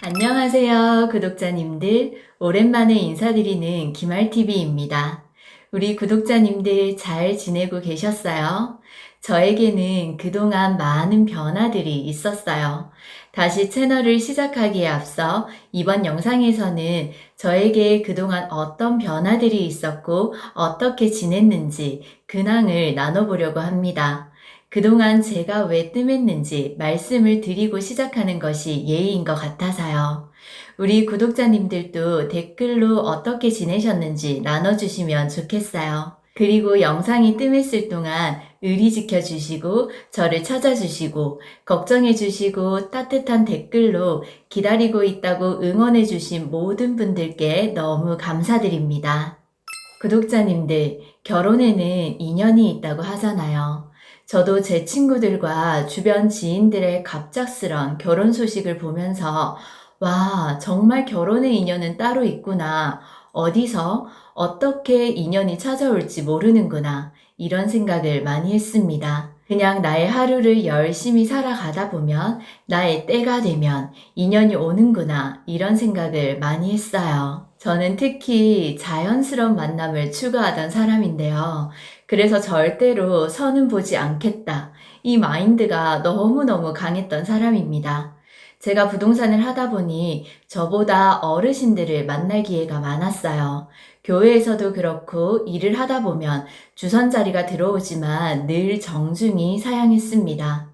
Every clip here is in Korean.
안녕하세요, 구독자님들. 오랜만에 인사드리는 김알TV입니다. 우리 구독자님들 잘 지내고 계셨어요? 저에게는 그동안 많은 변화들이 있었어요. 다시 채널을 시작하기에 앞서 이번 영상에서는 저에게 그동안 어떤 변화들이 있었고 어떻게 지냈는지 근황을 나눠보려고 합니다. 그동안 제가 왜 뜸했는지 말씀을 드리고 시작하는 것이 예의인 것 같아서요. 우리 구독자님들도 댓글로 어떻게 지내셨는지 나눠주시면 좋겠어요. 그리고 영상이 뜸했을 동안 의리 지켜주시고 저를 찾아주시고 걱정해주시고 따뜻한 댓글로 기다리고 있다고 응원해주신 모든 분들께 너무 감사드립니다. 구독자님들, 결혼에는 인연이 있다고 하잖아요. 저도 제 친구들과 주변 지인들의 갑작스런 결혼 소식을 보면서 와, 정말 결혼의 인연은 따로 있구나. 어디서 어떻게 인연이 찾아올지 모르는구나. 이런 생각을 많이 했습니다. 그냥 나의 하루를 열심히 살아가다 보면 나의 때가 되면 인연이 오는구나. 이런 생각을 많이 했어요. 저는 특히 자연스러운 만남을 추구하던 사람인데요. 그래서 절대로 선은 보지 않겠다. 이 마인드가 너무너무 강했던 사람입니다. 제가 부동산을 하다 보니 저보다 어르신들을 만날 기회가 많았어요. 교회에서도 그렇고 일을 하다 보면 주선자리가 들어오지만 늘 정중히 사양했습니다.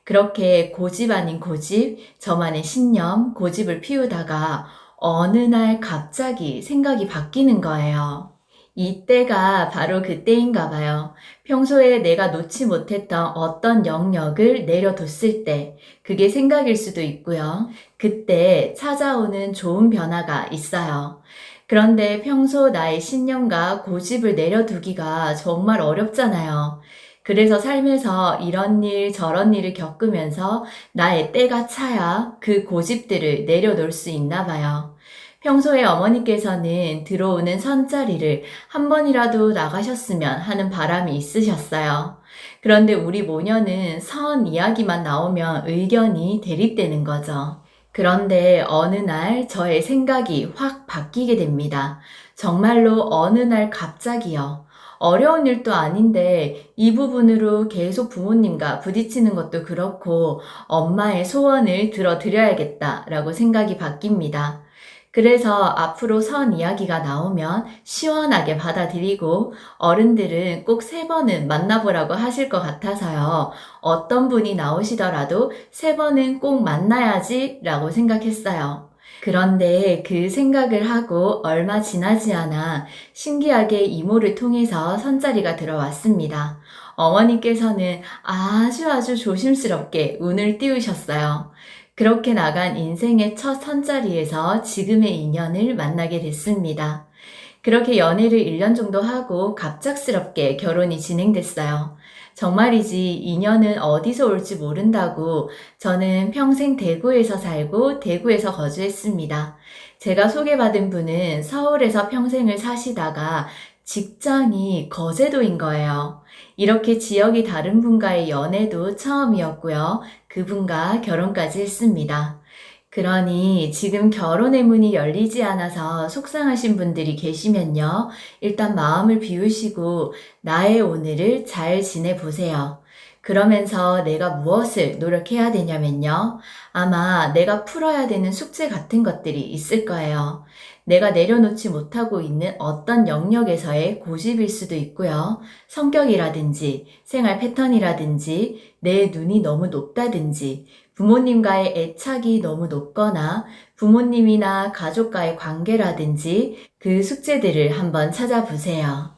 그렇게 고집 아닌 고집, 저만의 신념, 고집을 피우다가 어느 날 갑자기 생각이 바뀌는 거예요. 이때가 바로 그때인가 봐요. 평소에 내가 놓지 못했던 어떤 영역을 내려뒀을 때, 그게 생각일 수도 있고요. 그때 찾아오는 좋은 변화가 있어요. 그런데 평소 나의 신념과 고집을 내려두기가 정말 어렵잖아요. 그래서 삶에서 이런 일 저런 일을 겪으면서 나의 때가 차야 그 고집들을 내려놓을 수 있나 봐요. 평소에 어머니께서는 들어오는 선자리를 한 번이라도 나가셨으면 하는 바람이 있으셨어요. 그런데 우리 모녀는 선 이야기만 나오면 의견이 대립되는 거죠. 그런데 어느 날 저의 생각이 확 바뀌게 됩니다. 정말로 어느 날 갑자기요. 어려운 일도 아닌데 이 부분으로 계속 부모님과 부딪히는 것도 그렇고 엄마의 소원을 들어드려야겠다라고 생각이 바뀝니다. 그래서 앞으로 선 이야기가 나오면 시원하게 받아들이고 어른들은 꼭 3번은 만나보라고 하실 것 같아서요. 어떤 분이 나오시더라도 3번은 꼭 만나야지 라고 생각했어요. 그런데 그 생각을 하고 얼마 지나지 않아 신기하게 이모를 통해서 선자리가 들어왔습니다. 어머니께서는 아주 조심스럽게 운을 띄우셨어요. 그렇게 나간 인생의 첫 선자리에서 지금의 인연을 만나게 됐습니다. 그렇게 연애를 1년 정도 하고 갑작스럽게 결혼이 진행됐어요. 정말이지 인연은 어디서 올지 모른다고 저는 평생 대구에서 살고 대구에서 거주했습니다. 제가 소개받은 분은 서울에서 평생을 사시다가 직장이 거제도인 거예요. 이렇게 지역이 다른 분과의 연애도 처음이었고요. 그분과 결혼까지 했습니다. 그러니 지금 결혼의 문이 열리지 않아서 속상하신 분들이 계시면요. 일단 마음을 비우시고 나의 오늘을 잘 지내보세요. 그러면서 내가 무엇을 노력해야 되냐면요. 아마 내가 풀어야 되는 숙제 같은 것들이 있을 거예요. 내가 내려놓지 못하고 있는 어떤 영역에서의 고집일 수도 있고요. 성격이라든지 생활 패턴이라든지 내 눈이 너무 높다든지 부모님과의 애착이 너무 높거나 부모님이나 가족과의 관계라든지 그 숙제들을 한번 찾아보세요.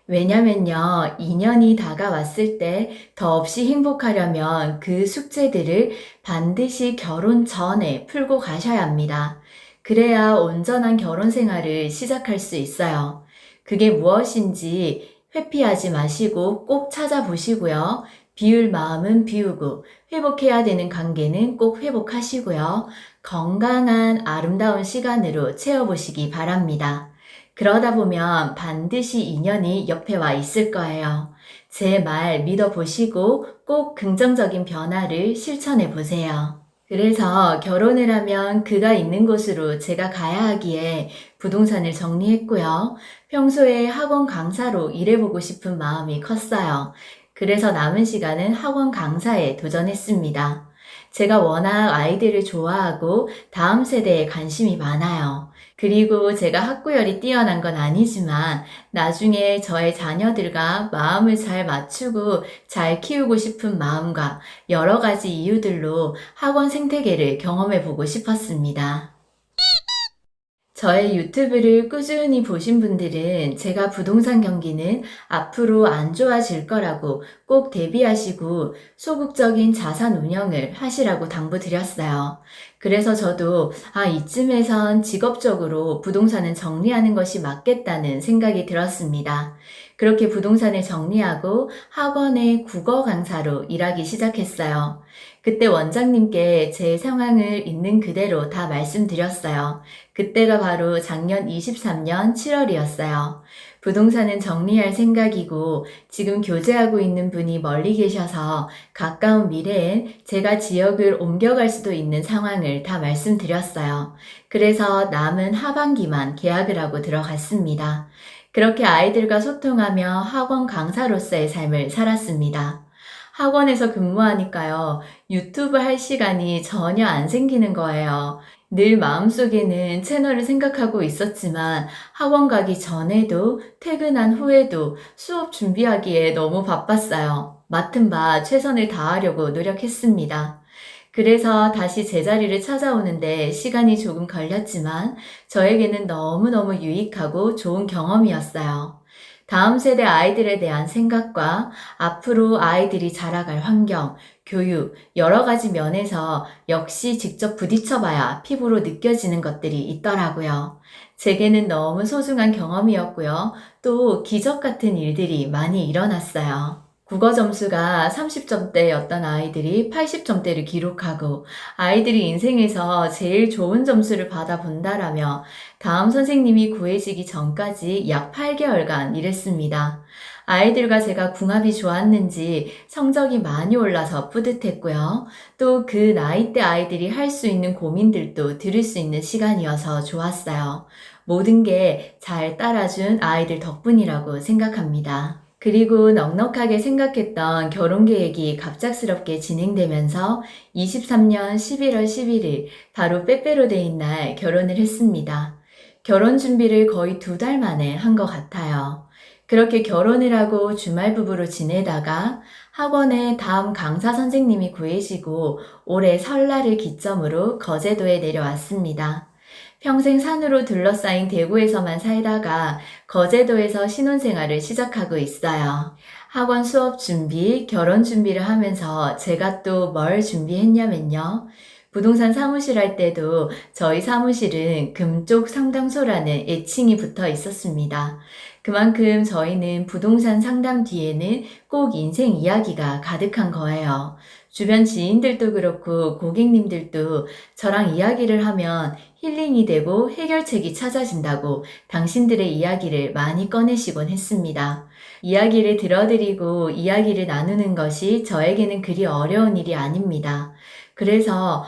왜냐면요, 인연이 다가왔을 때 더없이 행복하려면 그 숙제들을 반드시 결혼 전에 풀고 가셔야 합니다. 그래야 온전한 결혼 생활을 시작할 수 있어요. 그게 무엇인지 회피하지 마시고 꼭 찾아보시고요. 비울 마음은 비우고 회복해야 되는 관계는 꼭 회복하시고요. 건강한 아름다운 시간으로 채워보시기 바랍니다. 그러다 보면 반드시 인연이 옆에 와 있을 거예요. 제 말 믿어보시고 꼭 긍정적인 변화를 실천해 보세요. 그래서 결혼을 하면 그가 있는 곳으로 제가 가야 하기에 부동산을 정리했고요. 평소에 학원 강사로 일해보고 싶은 마음이 컸어요. 그래서 남은 시간은 학원 강사에 도전했습니다. 제가 워낙 아이들을 좋아하고 다음 세대에 관심이 많아요. 그리고 제가 학구열이 뛰어난 건 아니지만 나중에 저의 자녀들과 마음을 잘 맞추고 잘 키우고 싶은 마음과 여러 가지 이유들로 학원 생태계를 경험해 보고 싶었습니다. 저의 유튜브를 꾸준히 보신 분들은 제가 부동산 경기는 앞으로 안 좋아질 거라고 꼭 대비하시고 소극적인 자산 운영을 하시라고 당부드렸어요. 그래서 저도 이쯤에선 직업적으로 부동산은 정리하는 것이 맞겠다는 생각이 들었습니다. 그렇게 부동산을 정리하고 학원의 국어 강사로 일하기 시작했어요. 그때 원장님께 제 상황을 있는 그대로 다 말씀드렸어요. 그때가 바로 작년 23년 7월이었어요. 부동산은 정리할 생각이고 지금 교제하고 있는 분이 멀리 계셔서 가까운 미래엔 제가 지역을 옮겨갈 수도 있는 상황을 다 말씀드렸어요. 그래서 남은 하반기만 계약을 하고 들어갔습니다. 그렇게 아이들과 소통하며 학원 강사로서의 삶을 살았습니다. 학원에서 근무하니까요, 유튜브 할 시간이 전혀 안 생기는 거예요. 늘 마음속에는 채널을 생각하고 있었지만 학원 가기 전에도 퇴근한 후에도 수업 준비하기에 너무 바빴어요. 맡은 바 최선을 다하려고 노력했습니다. 그래서 다시 제자리를 찾아오는데 시간이 조금 걸렸지만 저에게는 너무너무 유익하고 좋은 경험이었어요. 다음 세대 아이들에 대한 생각과 앞으로 아이들이 자라갈 환경, 교육, 여러 가지 면에서 역시 직접 부딪혀봐야 피부로 느껴지는 것들이 있더라고요. 제게는 너무 소중한 경험이었고요. 또 기적 같은 일들이 많이 일어났어요. 국어 점수가 30점대였던 아이들이 80점대를 기록하고 아이들이 인생에서 제일 좋은 점수를 받아본다라며 다음 선생님이 구해지기 전까지 약 8개월간 일했습니다. 아이들과 제가 궁합이 좋았는지 성적이 많이 올라서 뿌듯했고요. 또 그 나이대 아이들이 할 수 있는 고민들도 들을 수 있는 시간이어서 좋았어요. 모든 게 잘 따라준 아이들 덕분이라고 생각합니다. 그리고 넉넉하게 생각했던 결혼 계획이 갑작스럽게 진행되면서 23년 11월 11일 바로 빼빼로데이인 날 결혼을 했습니다. 결혼 준비를 거의 2달 만에 한 것 같아요. 그렇게 결혼을 하고 주말 부부로 지내다가 학원에 다음 강사 선생님이 구해지고 올해 설날을 기점으로 거제도에 내려왔습니다. 평생 산으로 둘러싸인 대구에서만 살다가 거제도에서 신혼생활을 시작하고 있어요. 학원 수업 준비, 결혼 준비를 하면서 제가 또 뭘 준비했냐면요. 부동산 사무실 할 때도 저희 사무실은 금쪽 상담소라는 애칭이 붙어 있었습니다. 그만큼 저희는 부동산 상담 뒤에는 꼭 인생 이야기가 가득한 거예요. 주변 지인들도 그렇고 고객님들도 저랑 이야기를 하면 힐링이 되고 해결책이 찾아진다고 당신들의 이야기를 많이 꺼내시곤 했습니다. 이야기를 들어드리고 이야기를 나누는 것이 저에게는 그리 어려운 일이 아닙니다. 그래서,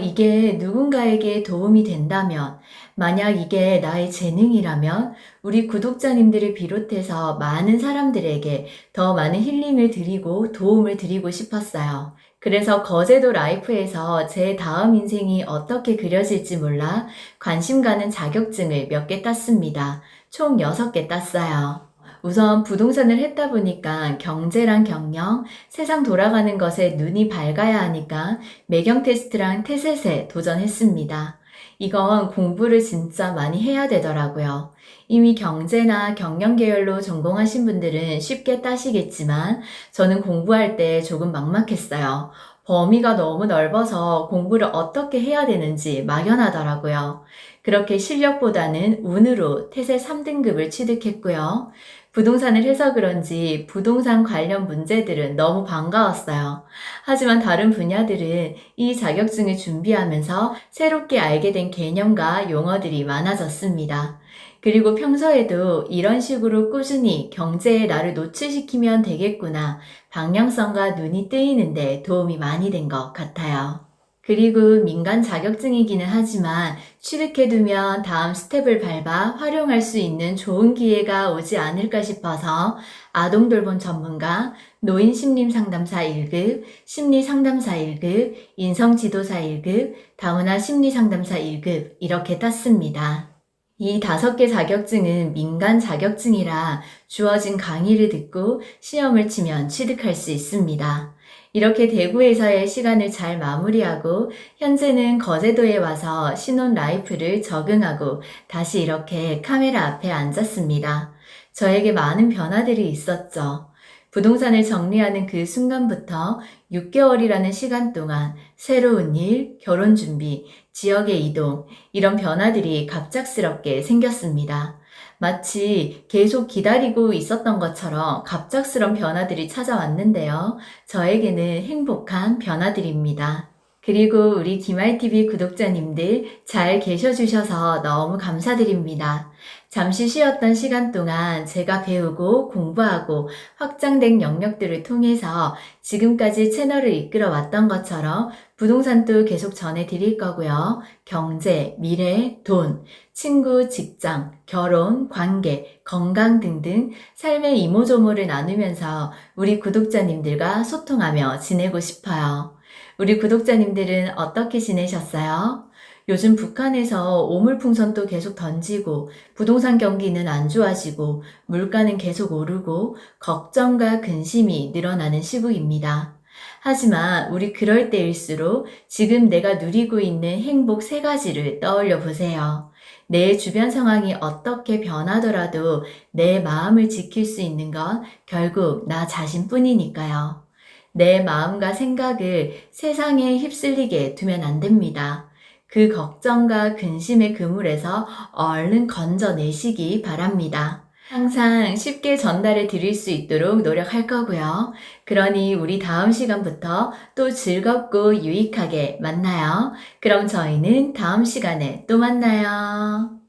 이게 누군가에게 도움이 된다면, 만약 이게 나의 재능이라면, 우리 구독자님들을 비롯해서 많은 사람들에게 더 많은 힐링을 드리고 도움을 드리고 싶었어요. 그래서 거제도 라이프에서 제 다음 인생이 어떻게 그려질지 몰라 관심 가는 자격증을 몇 개 땄습니다. 총 6개 땄어요. 우선 부동산을 했다 보니까 경제랑 경영, 세상 돌아가는 것에 눈이 밝아야 하니까 매경 테스트랑 테셋에 도전했습니다. 이건 공부를 진짜 많이 해야 되더라고요. 이미 경제나 경영 계열로 전공하신 분들은 쉽게 따시겠지만 저는 공부할 때 조금 막막했어요. 범위가 너무 넓어서 공부를 어떻게 해야 되는지 막연하더라고요. 그렇게 실력보다는 운으로 태세 3등급을 취득했고요. 부동산을 해서 그런지 부동산 관련 문제들은 너무 반가웠어요. 하지만 다른 분야들은 이 자격증을 준비하면서 새롭게 알게 된 개념과 용어들이 많아졌습니다. 그리고 평소에도 이런 식으로 꾸준히 경제에 나를 노출시키면 되겠구나 방향성과 눈이 뜨이는데 도움이 많이 된 것 같아요. 그리고 민간 자격증이기는 하지만 취득해두면 다음 스텝을 밟아 활용할 수 있는 좋은 기회가 오지 않을까 싶어서 아동돌봄 전문가, 노인심리상담사 1급, 심리상담사 1급, 인성지도사 1급, 다문화 심리상담사 1급 이렇게 땄습니다. 이 5개 자격증은 민간 자격증이라 주어진 강의를 듣고 시험을 치면 취득할 수 있습니다. 이렇게 대구에서의 시간을 잘 마무리하고 현재는 거제도에 와서 신혼 라이프를 적응하고 다시 이렇게 카메라 앞에 앉았습니다. 저에게 많은 변화들이 있었죠. 부동산을 정리하는 그 순간부터 6개월이라는 시간 동안 새로운 일, 결혼 준비, 지역의 이동, 이런 변화들이 갑작스럽게 생겼습니다. 마치 계속 기다리고 있었던 것처럼 갑작스런 변화들이 찾아왔는데요. 저에게는 행복한 변화들입니다. 그리고 우리 김알TV 구독자님들 잘 계셔주셔서 너무 감사드립니다. 잠시 쉬었던 시간 동안 제가 배우고 공부하고 확장된 영역들을 통해서 지금까지 채널을 이끌어 왔던 것처럼 부동산도 계속 전해드릴 거고요. 경제, 미래, 돈, 친구, 직장, 결혼, 관계, 건강 등등 삶의 이모저모를 나누면서 우리 구독자님들과 소통하며 지내고 싶어요. 우리 구독자님들은 어떻게 지내셨어요? 요즘 북한에서 오물풍선도 계속 던지고 부동산 경기는 안 좋아지고 물가는 계속 오르고 걱정과 근심이 늘어나는 시국입니다. 하지만 우리 그럴 때일수록 지금 내가 누리고 있는 행복 3가지를 떠올려 보세요. 내 주변 상황이 어떻게 변하더라도 내 마음을 지킬 수 있는 건 결국 나 자신뿐이니까요. 내 마음과 생각을 세상에 휩쓸리게 두면 안 됩니다. 그 걱정과 근심의 그물에서 얼른 건져내시기 바랍니다. 항상 쉽게 전달해 드릴 수 있도록 노력할 거고요. 그러니 우리 다음 시간부터 또 즐겁고 유익하게 만나요. 그럼 저희는 다음 시간에 또 만나요.